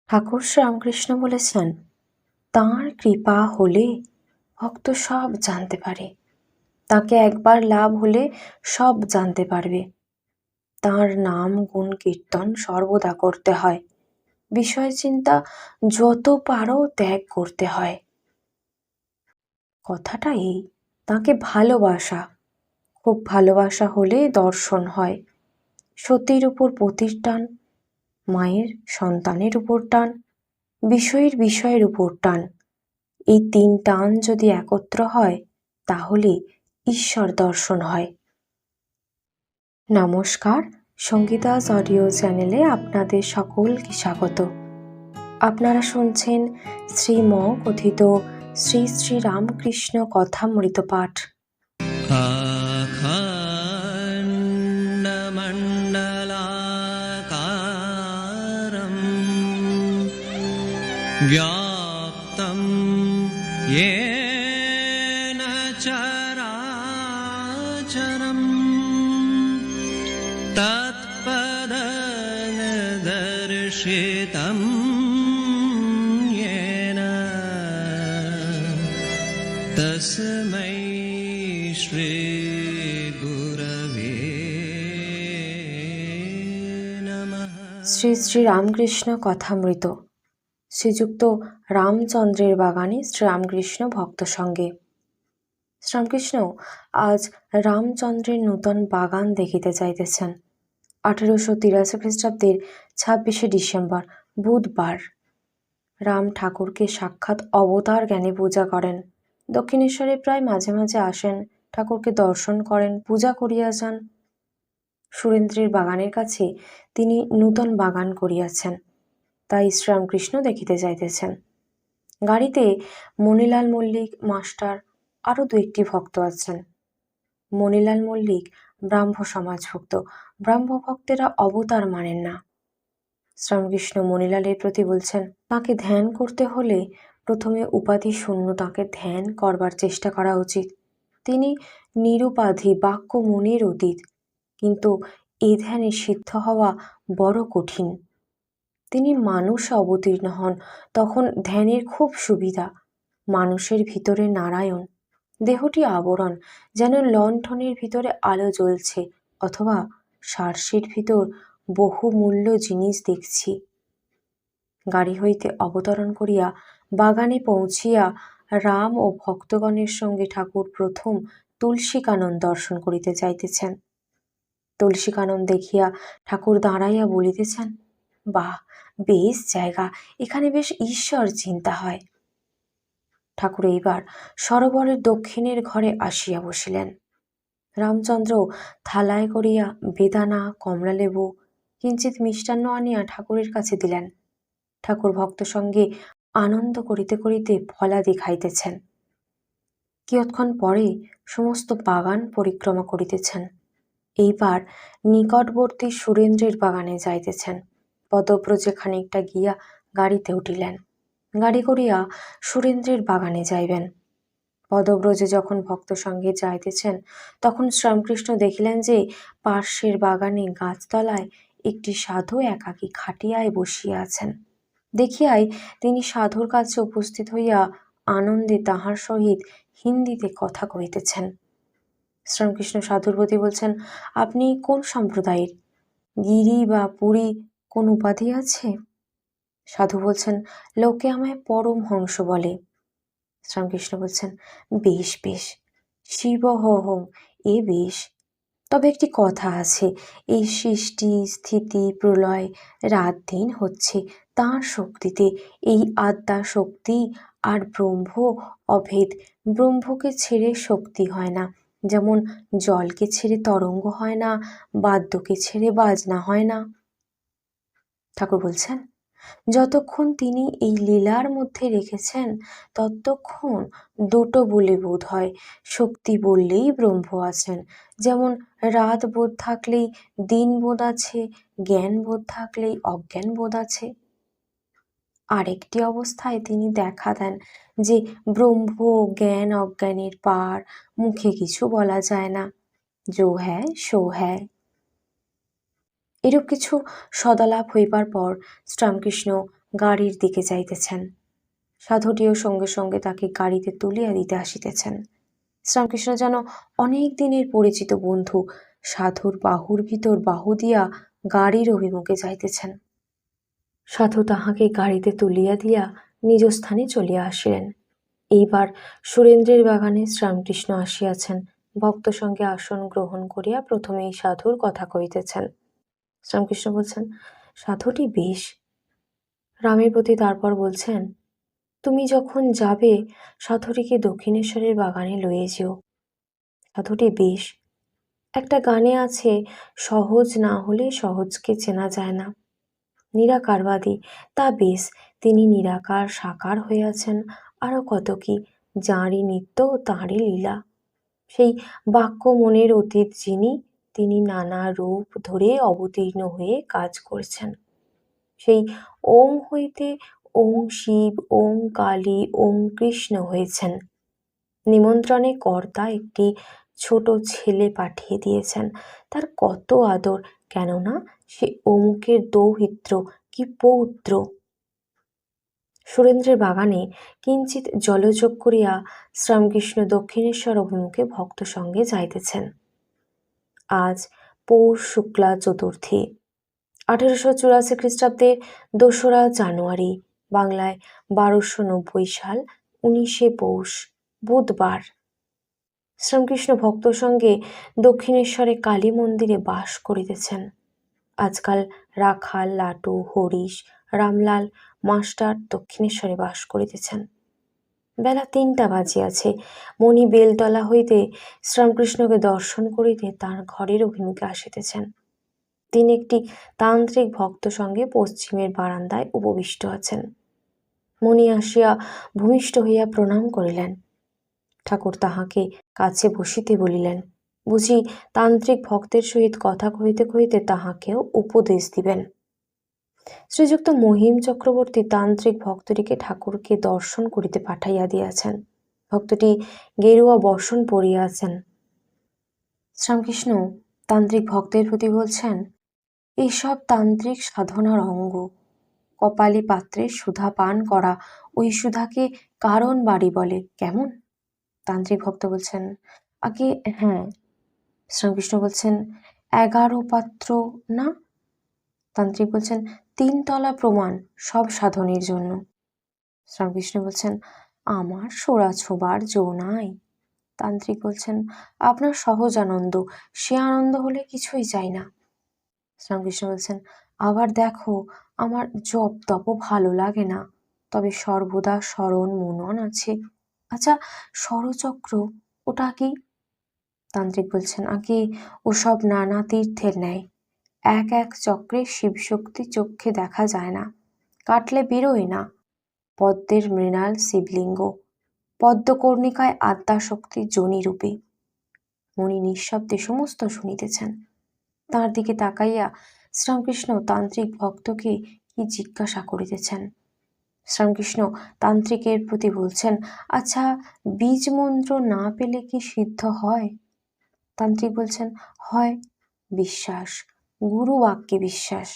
ঠাকুর শ্রীরামকৃষ্ণ বলেছেন, তাঁর কৃপা হলে ভক্ত সব জানতে পারে। তাকে একবার লাভ হলে সব জানতে পারবে। তাঁর নাম গুণ কীর্তন সর্বদা করতে হয়। বিষয় চিন্তা যত পারো ত্যাগ করতে হয়। কথাটা এই, তাকে ভালোবাসা, খুব ভালোবাসা হলে দর্শন হয়। সতীর উপর পতির টান, মায়ের সন্তানের উপর টান, বিষয়ের উপর টান, এই তিন টান যদি একত্র হয় তাহলে ঈশ্বর দর্শন হয়। নমস্কার, সঙ্গীতাস অডিও চ্যানেলে আপনাদের সকলকে স্বাগত। আপনারা শুনছেন শ্রীম কথিত শ্রী শ্রী রামকৃষ্ণ কথামৃত পাঠ। व्याप्तं येन चराचरं तत्पदनिदर्शितं येन तस्मै श्रीगुरवे नमः। শ্রী শ্রী রামকৃষ্ণ কথামৃত। শ্রীযুক্ত রামচন্দ্রের বাগানে শ্রীরামকৃষ্ণ ভক্ত সঙ্গে। শ্রীরামকৃষ্ণ আজ রামচন্দ্রের নূতন বাগান দেখিতে যাইতেছেন। 1883 খ্রিস্টাব্দের 26শে ডিসেম্বর বুধবার। রাম ঠাকুরকে সাক্ষাৎ অবতার জ্ঞানে পূজা করেন। দক্ষিণেশ্বরে প্রায় মাঝে মাঝে আসেন, ঠাকুরকে দর্শন করেন, পূজা করিয়া যান। সুরেন্দ্রের বাগানের কাছে তিনি নূতন বাগান করিয়াছেন, তাই শ্রীরামকৃষ্ণ দেখিতে যাইতেছেন। গাড়িতে মণিলাল মল্লিক মাস্টার আরও দু একটি ভক্ত আছেন। মণিলাল মল্লিক ব্রাহ্ম সমাজভুক্ত। ব্রাহ্ম ভক্তেরা অবতার মানেন না। শ্রীরামকৃষ্ণ মণিলালের প্রতি বলছেন, তাকে ধ্যান করতে হলে প্রথমে উপাধি শূন্য তাকে ধ্যান করবার চেষ্টা করা উচিত। তিনি নিরুপাধি বাক্য মনের অতীত, কিন্তু এ ধ্যানে সিদ্ধ হওয়া বড় কঠিন। তিনি মানুষে অবতীর্ণ হন, তখন ধ্যানের খুব সুবিধা। মানুষের ভিতরে নারায়ণ, দেহটি আবরণ, যেন লণ্ঠনের ভিতরে আলো জ্বলছে, অথবা সার্সির ভিতর বহুমূল্য জিনিস দেখছি। গাড়ি হইতে অবতরণ করিয়া বাগানে পৌঁছিয়া রাম ও ভক্তগণের সঙ্গে ঠাকুর প্রথম তুলসীকানন দর্শন করিতে যাইতেছেন। তুলসীকানন দেখিয়া ঠাকুর দাঁড়াইয়া বলিতেছেন, বাহ, বেশ জায়গা, এখানে বেশ ঈশ্বর চিন্তা হয়। ঠাকুর এইবার সরোবরের দক্ষিণের ঘরে আসিয়া বসিলেন। রামচন্দ্র থালায় করিয়া বেদানা, কমলালেবু, কিঞ্চিত মিষ্টান্ন আনিয়া ঠাকুরের কাছে দিলেন। ঠাকুর ভক্ত সঙ্গে আনন্দ করিতে করিতে ফলাদি খাইতেছেন। কিয়ৎক্ষণ পরে সমস্ত বাগান পরিক্রমা করিতেছেন। এইবার নিকটবর্তী সুরেন্দ্রের বাগানে যাইতেছেন। পদব্রজে খানিকটা গিয়া গাড়িতে উঠিলেন। গাড়ি করিয়া সুরেন্দ্রের বাগানে যাইবেন। পদব্রজে যখন ভক্ত সঙ্গে যাইতেছেন, তখন শ্রীরামকৃষ্ণ দেখিলেন যে পার্শ্বের বাগানে গাছতলায় একটি সাধু একাকী খাটিয়ায় বসিয়া আছেন। দেখিয়াই তিনি সাধুর কাছে উপস্থিত হইয়া আনন্দে তাহার সহিত হিন্দিতে কথা কহিতেছেন। শ্রীরামকৃষ্ণ সাধুর প্রতি বলছেন, আপনি কোন সম্প্রদায়ের? গিরি বা পুরী কোন উপাধি আছে? সাধু বলছেন, লোকে আমায় পরমহংস বলে। শ্রীরামকৃষ্ণ বলছেন, বেশ বেশ, শিবহং, এ বেশ। তবে একটি কথা আছে, এই সৃষ্টি স্থিতি প্রলয় রাত দিন হচ্ছে তাঁর শক্তিতে। এই আত্মা শক্তি আর ব্রহ্ম অভেদ। ব্রহ্মকে ছেড়ে শক্তি হয় না, যেমন জলকে ছেড়ে তরঙ্গ হয় না, বাদ্যকে ছেড়ে বাজনা হয় না। ঠাকুর বলছেন, যতক্ষণ তিনি এই লীলার মধ্যে রেখেছেন ততক্ষণ দুটো বলে বোধ হয়। শক্তি বললেই ব্রহ্ম আছেন, যেমন রাত বোধ থাকলেই দিন বোধ আছে, জ্ঞান বোধ থাকলেই অজ্ঞান বোধ আছে। আরেকটি অবস্থায় তিনি দেখা দেন যে ব্রহ্ম জ্ঞান অজ্ঞানের পার, মুখে কিছু বলা যায় না, যো হ্যায় সো হ্যায়। এরূপ কিছু সদালাপ হইবার পর শ্রীরামকৃষ্ণ গাড়ির দিকে যাইতেছেন। সাধুটিও সঙ্গে সঙ্গে তাকে গাড়িতে তুলিয়া দিতে আসিতেছেন। শ্রীরামকৃষ্ণ যেন অনেক দিনের পরিচিত বন্ধু সাধুর বাহুর ভিতর বাহু দিয়া গাড়ির অভিমুখে যাইতেছেন। সাধু তাহাকে গাড়িতে তুলিয়া দিয়া নিজ স্থানে চলিয়া আসিলেন। এইবার সুরেন্দ্রের বাগানে শ্রীরামকৃষ্ণ আসিয়াছেন। ভক্ত সঙ্গে আসন গ্রহণ করিয়া প্রথমেই সাধুর কথা কহিতেছেন। শ্রীরামকৃষ্ণ বলছেন, সাধুটি বেশ। রামের প্রতি তারপর বলছেন, তুমি যখন যাবে সাধুটিকে দক্ষিণেশ্বরের বাগানে লইয়ে যেও। সাধুটি বেশ। একটা গানে আছে, সহজ না হলে সহজকে চেনা যায় না। নিরাকারবাদী, তা বেশ। তিনি নিরাকার সাকার হইয়াছেন, আরও কত কি, যাঁরই নিত্য তাঁরই লীলা। সেই বাক্য মনের অতীত যিনি, তিনি নানা রূপ ধরে অবতীর্ণ হয়ে কাজ করছেন। সেই ওম হইতে ওম শিব, ওম কালী, ওম কৃষ্ণ হয়েছেন। নিমন্ত্রণে কর্তা একটি ছোট ছেলে পাঠিয়ে দিয়েছেন। তার কত আদর, কেননা সে অমুকের দৌহিত্র কি পৌত্র। সুরেন্দ্রের বাগানে কিঞ্চিত জলযোগ করিয়া শ্রীরামকৃষ্ণ দক্ষিণেশ্বর অভিমুখে ভক্ত সঙ্গে যাইতেছেন। আজ পৌষ শুক্লা চতুর্থী, 1884 খ্রিস্টাব্দের 2রা জানুয়ারি, বাংলায় 1290 সাল 19শে পৌষ, বুধবার। শ্রীরামকৃষ্ণ ভক্ত সঙ্গে দক্ষিণেশ্বরে কালী মন্দিরে বাস করিতেছেন। আজকাল রাখাল, লাটু, হরিশ, রামলাল মাস্টার দক্ষিণেশ্বরে বাস করিতেছেন। বেলা 3টা বাজিয়াছে। মণি বেলতলা হইতে শ্রীরামকৃষ্ণকে দর্শন করিতে তাঁর ঘরের অভিমুখে আসিতেছেন। তিনি একটি তান্ত্রিক ভক্ত সঙ্গে পশ্চিমের বারান্দায় উপবিষ্ট আছেন। মণি আসিয়া ভূমিষ্ঠ হইয়া প্রণাম করিলেন। ঠাকুর তাহাকে কাছে বসিতে বলিলেন। বুঝি তান্ত্রিক ভক্তের সহিত কথা কহিতে কহিতে তাহাকেও উপদেশ দিবেন। শ্রীযুক্ত মহিম চক্রবর্তী তান্ত্রিক ভক্তটিকে ঠাকুরকে দর্শন করিতে পাঠাইয়া দিয়াছেন। ভক্তটি গেরুয়া বসন পরিয়া আছেন। শ্রীরামকৃষ্ণ তান্ত্রিক ভক্তের প্রতি বলছেন, এইসব তান্ত্রিক সাধনার অঙ্গ। কপালি পাত্রে সুধা পান করা, ওই সুধাকে কারণ বাড়ি বলে, কেমন? তান্ত্রিক ভক্ত বলছেন, আগে হ্যাঁ। শ্রীরামকৃষ্ণ বলছেন, 11 পাত্র না? তান্ত্রিক বলছেন, 3 তলা প্রমাণ সব সাধনের জন্য। শ্রীরামকৃষ্ণ বলছেন, আমার সোড়া ছোবার জো নাই। তান্ত্রিক বলছেন, আপনার সহজ আনন্দ, সে আনন্দ হলে কিছুই চাই না। শ্রীরামকৃষ্ণ বলছেন, আবার দেখো, আমার জপ তপ ভালো লাগে না, তবে সর্বদা স্মরণ মনন আছে। আচ্ছা, স্বরচক্র ওটা কি? তান্ত্রিক বলছেন, আগে ওসব নানা তীর্থের ন্যায়। এক এক চক্রে শিবশক্তি চক্ষে দেখা যায় না, কাটলে বেরোয় না। পদ্মের মৃণাল শিবলিঙ্গ, পদ্মকর্ণিকায় আদ্যাশক্তি যোনিরূপে। মণি নিঃশব্দে সমস্ত শুনিতেছেন। তাঁর দিকে তাকাইয়া শ্রীরামকৃষ্ণ তান্ত্রিক ভক্তকে কি জিজ্ঞাসা করিতেছেন। শ্রীরামকৃষ্ণ তান্ত্রিকের প্রতি বলছেন, আচ্ছা, বীজ মন্ত্র না পেলে কি সিদ্ধ হয়? তান্ত্রিক বলছেন, হয়। বিশ্বাস, গুরু বাক্যে বিশ্বাস।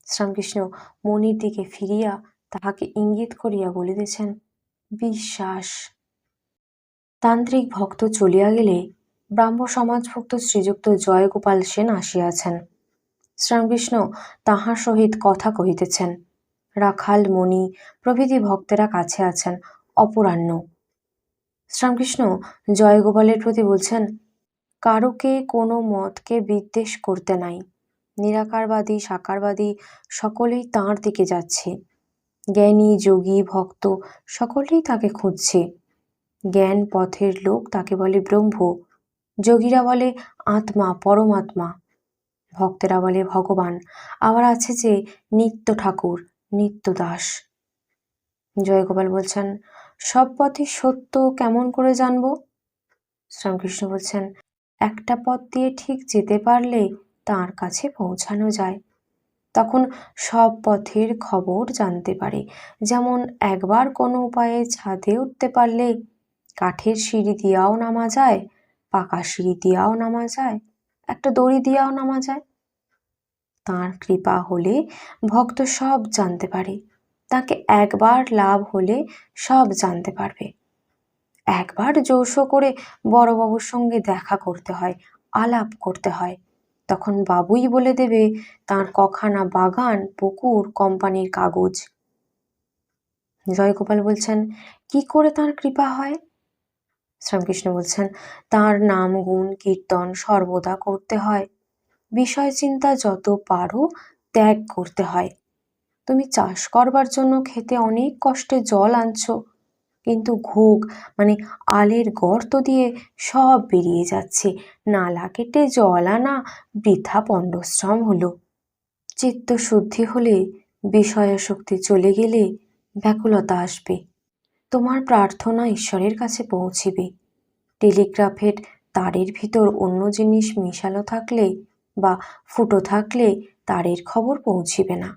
শ্রীরামকৃষ্ণ মণির দিকে ফিরিয়া তাহাকে ইঙ্গিত করিয়া বলিতেছেন, বিশ্বাস। তান্ত্রিক ভক্ত চলিয়া গেলে ব্রাহ্ম সমাজভুক্ত শ্রীযুক্ত জয়গোপাল সেন আসিয়াছেন। শ্রীরামকৃষ্ণ তাহার সহিত কথা কহিতেছেন। রাখাল, মণি প্রভৃতি ভক্তেরা কাছে আছেন। অপরাহ্ন। শ্রীরামকৃষ্ণ জয়গোপালের প্রতি বলছেন, কারোকে কোনো মতকে বিদ্বেষ করতে নাই। নিরাকারবাদী, সাকারবাদী সকলেই তাঁর দিকে যাচ্ছে। জ্ঞানী, যোগী, ভক্ত সকলেই তাকে খুঁজছে। জ্ঞান পথের লোক তাকে বলে ব্রহ্ম, যোগীরা বলে আত্মা, পরমাত্মা, ভক্তেরা বলে ভগবান। আবার আছে যে নিত্য ঠাকুর, নিত্য দাস। জয়গোপাল বলছেন, সব পথই সত্য কেমন করে জানবো? শ্রীরামকৃষ্ণ বলছেন, একটা পথ দিয়ে ঠিক যেতে পারলে তাঁর কাছে পৌঁছানো যায়। তখন সব পথের খবর জানতে পারে। যেমন একবার কোনো উপায়ে ছাদে উঠতে পারলে কাঠের সিঁড়ি দিয়াও নামা যায়, পাকা সিঁড়ি দিয়াও নামা যায়, একটা দড়ি দিয়াও নামা যায়। তাঁর কৃপা হলে ভক্ত সব জানতে পারে। তাকে একবার লাভ হলে সব জানতে পারবে। একবার জোরসো করে বড়বাবুর সঙ্গে দেখা করতে হয়, আলাপ করতে হয়, তখন বাবুই বলে দেবে তার কখানা বাগান, পুকুর, কোম্পানির কাগজ। জয়গোপাল বলছেন, কি করে তার কৃপা হয়? শ্রীরামকৃষ্ণ বলছেন, তার নাম গুণ কীর্তন সর্বদা করতে হয়, বিষয় চিন্তা যত পারো ত্যাগ করতে হয়। তুমি চাষ করবার জন্য খেতে অনেক কষ্টে জল আনছো, কিন্তু ঘোগ মানে আলের গর্ত দিয়ে সব বেরিয়ে যাচ্ছে, নালা কেটে জল আনা বৃথা পণ্ডশ্রম হলো। চিত্তশুদ্ধি হলে, বিষয়াসক্তি চলে গেলে ব্যাকুলতা আসবে, তোমার প্রার্থনা ঈশ্বরের কাছে পৌঁছিবে। টেলিগ্রাফের তারের ভিতর অন্য জিনিস মিশালো থাকলে বা ফুটো থাকলে তারের খবর পৌঁছিবে না।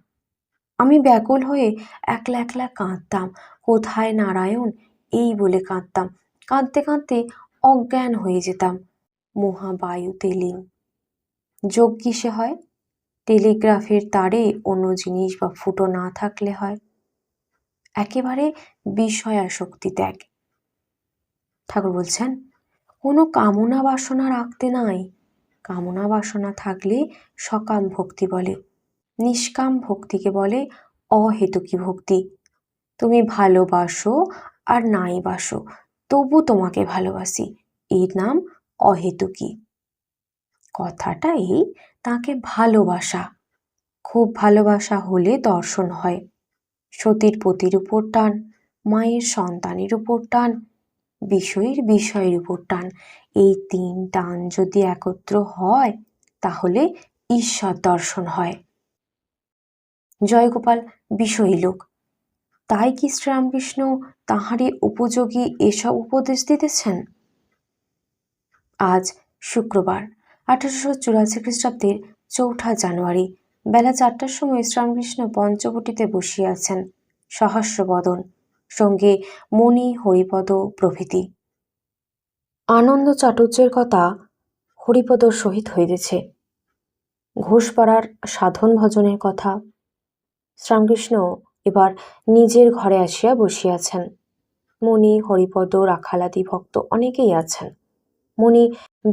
আমি ব্যাকুল হয়ে একলা একলা কাঁদতাম, কোথায় নারায়ণ এই বলে কাঁদতাম, কাঁদতে কাঁদতে অজ্ঞান হয়ে যেতাম। মহাবায়ুতে লীন। যোগ কিসে হয়? টেলিগ্রাফের তারে অন্য জিনিস বা ফুটো না থাকলে হয়। একেবারে বিষয়াসক্তি ত্যাগ। ঠাকুর বলছেন, কোনো কামনা বাসনা রাখতে নাই। কামনা বাসনা থাকলে সকাম ভক্তি বলে, নিষ্কাম ভক্তিকে বলে অহেতুকী ভক্তি। তুমি ভালোবাসো আর নাই বাসো, তবু তোমাকে ভালোবাসি, এর নাম অহেতুকী। কথাটা এই, তাকে ভালোবাসা, খুব ভালোবাসা হলে দর্শন হয়। সতীর পতির উপর টান, মায়ের সন্তানের উপর টান, বিষয়ের উপর টান, এই তিন টান যদি একত্র হয় তাহলে ঈশ্বর দর্শন হয়। জয়গোপাল বিষয়ী লোক, তাই কি শ্রীরামকৃষ্ণ তাঁহারই উপযোগী এসব উপদেশ দিতেছেন? আজ শুক্রবার 1884 খ্রিস্টাব্দের 4 জানুয়ারি বেলা 4টার সময় শ্রীরামকৃষ্ণ পঞ্চবটিতে বসিয়া আছেন, সহস্রবদন, সঙ্গে মণি, হরিপদ প্রভৃতি। আনন্দ চাটুর্যের কথা হরিপদর সহিত হইতেছে, ঘোষপাড়ার সাধন ভজনের কথা। শ্রীরামকৃষ্ণ এবার নিজের ঘরে আসিয়া বসিয়াছেন। মণি, হরিপদ, রাখালাদি ভক্ত অনেকেই আছেন। মণি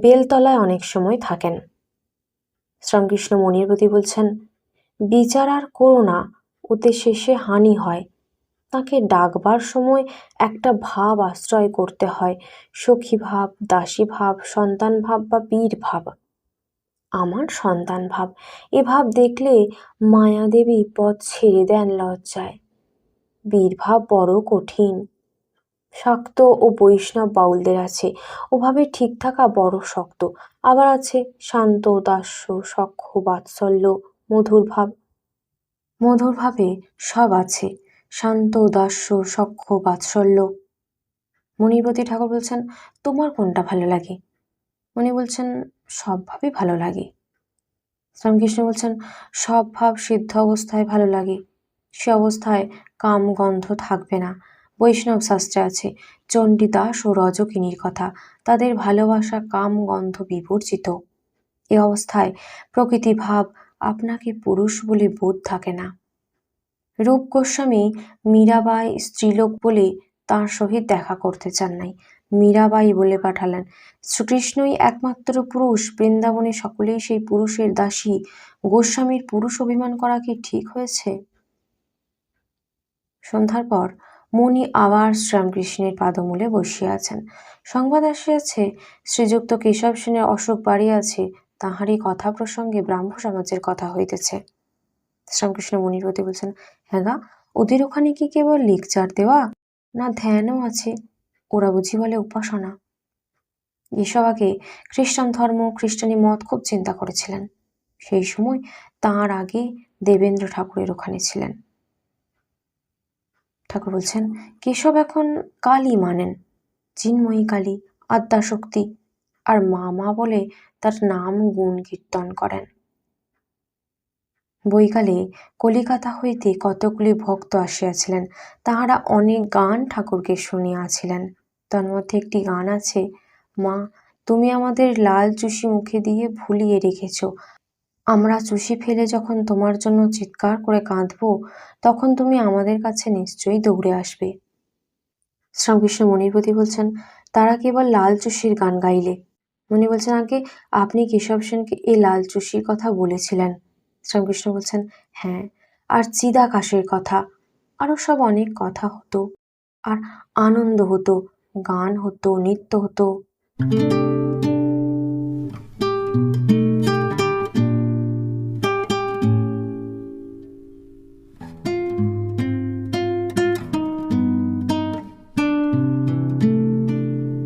বেলতলায় অনেক সময় থাকেন। শ্রীরামকৃষ্ণ মণির প্রতি বলছেন, বিচার আর করো না, ওতে শেষে হানি হয়। তাকে ডাকবার সময় একটা ভাব আশ্রয় করতে হয়, সখী ভাব, দাসী ভাব, সন্তান ভাব বা বীর ভাব। আমার সন্তান ভাব, এ ভাব দেখলে মায়াদেবী পথ ছেড়ে দেন লজ্জায়। বীর ভাব বড় কঠিন, শাক্ত ও বৈষ্ণব বাউলদের আছে, ওভাবে ঠিক থাকা বড় শক্ত। আবার আছে শান্ত, দাস্য, সখ্য, বাৎসল্য, মধুর ভাব। মধুর ভাবে সব আছে, শান্ত, দাস্য, সখ্য, বাৎসল্য। মণিপতি ঠাকুর বলছেন, তোমার কোনটা ভালো লাগে? মণি বলছেন, সব ভাবই ভালো লাগে। শ্রীরামকৃষ্ণ বলছেন, সব ভাব সিদ্ধ অবস্থায় ভালো লাগে, সে অবস্থায় কাম গন্ধ থাকবে না। বৈষ্ণব শাস্ত্রে আছে চণ্ডীদাস ও রজকিনীর কথা, তাদের ভালোবাসা কাম গন্ধ বিবর্জিত। এ অবস্থায় প্রকৃতি ভাব আপনাকে পুরুষ বলে বোধ থাকে না। রূপ গোস্বামী মীরাবাই স্ত্রীলোক বলে তাঁর সহিত দেখা করতে চান নাই, মীরাবাই বলে পাঠালেন। শ্রীকৃষ্ণই একমাত্র পুরুষ, বৃন্দাবনে সকলেই সেই পুরুষের দাসী। গোস্বামীর পুরুষ অভিমান করা কি ঠিক হয়েছে? সন্ধ্যার পর মণি আবার শ্রীরামকৃষ্ণের পাদমূলে বসিয়া আছেন। সংবাদ আসিয়াছে শ্রীযুক্ত কেশব সেনের অসুখ বাড়িয়াছে, তাহারই কথা প্রসঙ্গে ব্রাহ্ম সমাজের কথা হইতেছে। শ্রীরামকৃষ্ণ মণির প্রতি বলছেন, হ্যাঁ গা, ওদের ওখানে কি কেবল লেকচার দেওয়া, না ধ্যানও আছে? ওরা বুঝি বলে উপাসনা। এসব আগে খ্রিস্টান ধর্ম, খ্রিস্টানি মত খুব চিন্তা করেছিলেন। সেই সময় তাঁর আগে দেবেন্দ্র ঠাকুরের ওখানে ছিলেন। ঠাকুর বলছেন, কেশব এখন কালী মানেন, চিন্ময়ী কালী, আদ্যাশক্তি, আর মা মা বলে তার নাম গুণ কীর্তন করেন। বৈকালে কলিকাতা হইতে কতকগুলি ভক্ত আসিয়াছিলেন, তাহারা অনেক গান ঠাকুরকে শুনিয়াছিলেন। তার মধ্যে একটি গান আছে, মা তুমি আমাদের লাল চুষি মুখে দিয়ে ভুলিয়ে রেখেছ, আমরা চুষি ফেলে যখন তোমার জন্য চিৎকার করে কাঁদবো, তখন তুমি আমাদের কাছে নিশ্চয়ই দৌড়ে আসবে। শ্রীরামকৃষ্ণ মণির প্রতি বলছেন, তারা কেবল লাল চুষির গান গাইলে। মণি বলছেন, আগে আপনি কেশব সেনকে এই লাল চুষির কথা বলেছিলেন। শ্রীরামকৃষ্ণ বলছেন, হ্যাঁ, আর চিদাকাশের কথা, আরও সব অনেক কথা হতো, আর আনন্দ হতো, গান হতো, নৃত্য হতো।